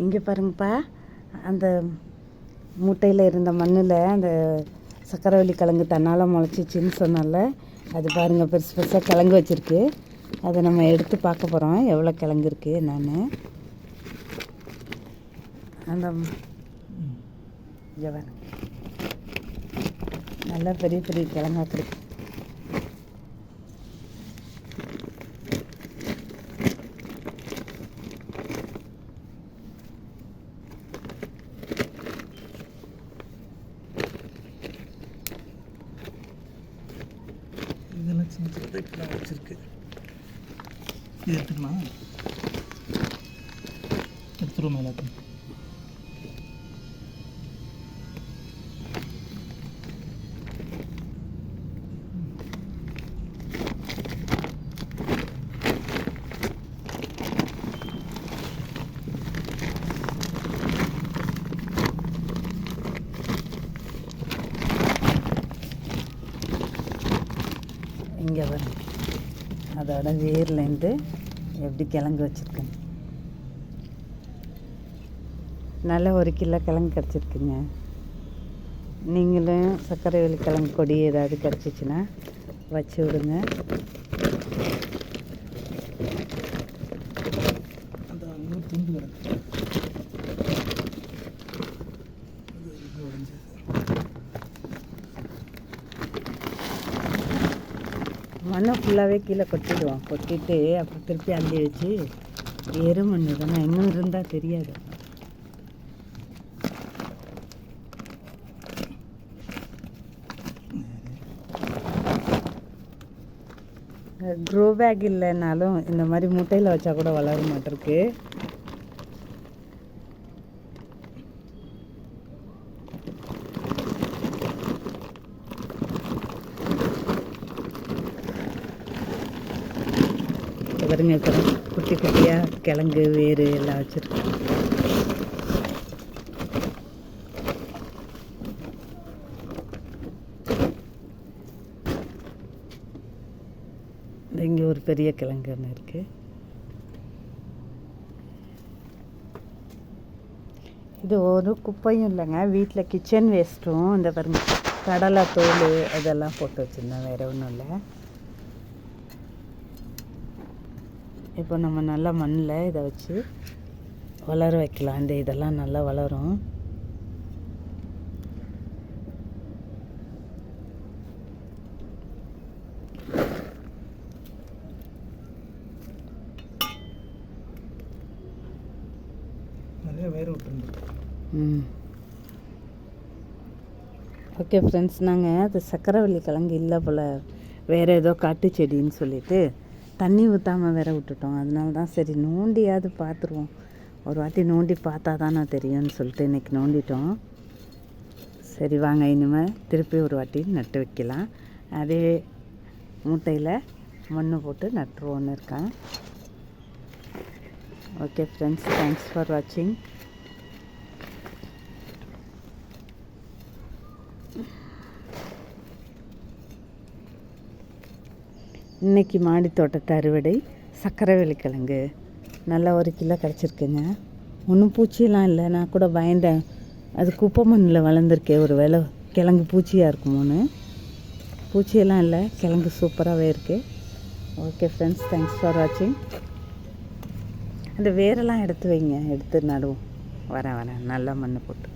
இங்கே பாருங்கப்பா, அந்த மூட்டையில் இருந்த மண்ணில் அந்த சக்கரவள்ளி கிழங்கு தன்னால் முளைச்சிச்சின்னு சொன்னால, அது பாருங்கள் பெருசு பெருசாக கிழங்கு வச்சுருக்கு. அதை நம்ம எடுத்து பார்க்க போகிறோம் எவ்வளோ கிழங்கு இருக்குது என்னன்னு. அந்த இங்கே பாருங்க, நல்லா பெரிய பெரிய கிழங்காக்கு இருக்கு. இதெல்லாம் சின்ன சின்னதாக இப்படிலாம் வச்சுருக்கு. இது எடுத்துக்கமா எடுத்துருவோம் எல்லாத்தையும். இங்கே வரும் அதோட வேர்லேருந்து எப்படி கிழங்கு வச்சுருக்குங்க. நல்ல 1 கிலோ கிழங்கு கிடச்சிருக்குங்க. நீங்களும் சக்கரவள்ளி கிழங்கு கொடி ஏதாவது கிடச்சிச்சின்னா வச்சு விடுங்க. அந்த இன்னொரு துண்டு கிடக்கு. மண்ணை ஃபுல்லாகவே கீழே கொட்டிடுவோம். கொட்டிட்டு அப்புறம் திருப்பி அள்ளி வச்சு எரு மண் தானே இன்னும் இருந்தால் தெரியாது. க்ரோ பேக் இல்லைன்னாலும் இந்த மாதிரி முட்டையில் வச்சா கூட வளர மாட்டிருக்கு. பாருங்க, குட்டி குட்டியாக கிழங்கு வேறு எல்லாம் வச்சுருக்கு. இங்கே ஒரு பெரிய கிழங்கு ஒன்று இருக்குது. இது ஒரு குப்பையும் இல்லைங்க, வீட்டில் கிச்சன் வேஸ்ட்டும் இந்த பாருங்க கடலை தோல் இதெல்லாம் போட்டு வச்சுருந்தேன், வேறு ஒன்றும் இல்லை. இப்போ நம்ம நல்லா மண்ணில் இதை வச்சு வளர வைக்கலாம். இந்த இதெல்லாம் நல்லா வளரும். நிறைய வேறு விட்டுருந்து. ஓகே ஃப்ரெண்ட்ஸ், நாங்கள் அது சக்கரவள்ளி கிழங்கு இல்லை போல் வேறு ஏதோ காட்டு செடின்னு சொல்லிட்டு தண்ணி ஊற்றாமல் வேற விட்டுட்டோம். அதனால தான் சரி நோண்டியாவது பார்த்துருவோம், ஒரு வாட்டி நோண்டி பார்த்தா தானே தெரியும்னு சொல்லிட்டு இன்றைக்கி நோண்டிட்டோம். சரி வாங்க, இனிமேல் திருப்பி ஒரு வாட்டி நட்டு வைக்கலாம். அதே மூட்டையில் மண் போட்டு நட்டுருவோன்னு இருக்கேன். ஓகே ஃப்ரெண்ட்ஸ், தேங்க்ஸ் ஃபார் வாட்சிங். இன்றைக்கி மாடி தோட்டத்து அறுவடை சக்கரவள்ளி கிழங்கு நல்லா 1 கிலோ கிடச்சிருக்குங்க. ஒன்றும் பூச்சியெல்லாம் இல்லை. நான் கூட பயந்தேன், அது குப்பை மண்ணில் வளர்ந்துருக்கே ஒரு வேளை கிழங்கு பூச்சியாக இருக்குமோன்னு. பூச்சியெல்லாம் இல்லை, கிழங்கு சூப்பராகவே இருக்குது. ஓகே ஃப்ரெண்ட்ஸ், தேங்க்ஸ் ஃபார் வாட்சிங். அந்த வேரெல்லாம் எடுத்து வைங்க, எடுத்து நடுவோம். வரேன் நல்லா மண் போட்டு.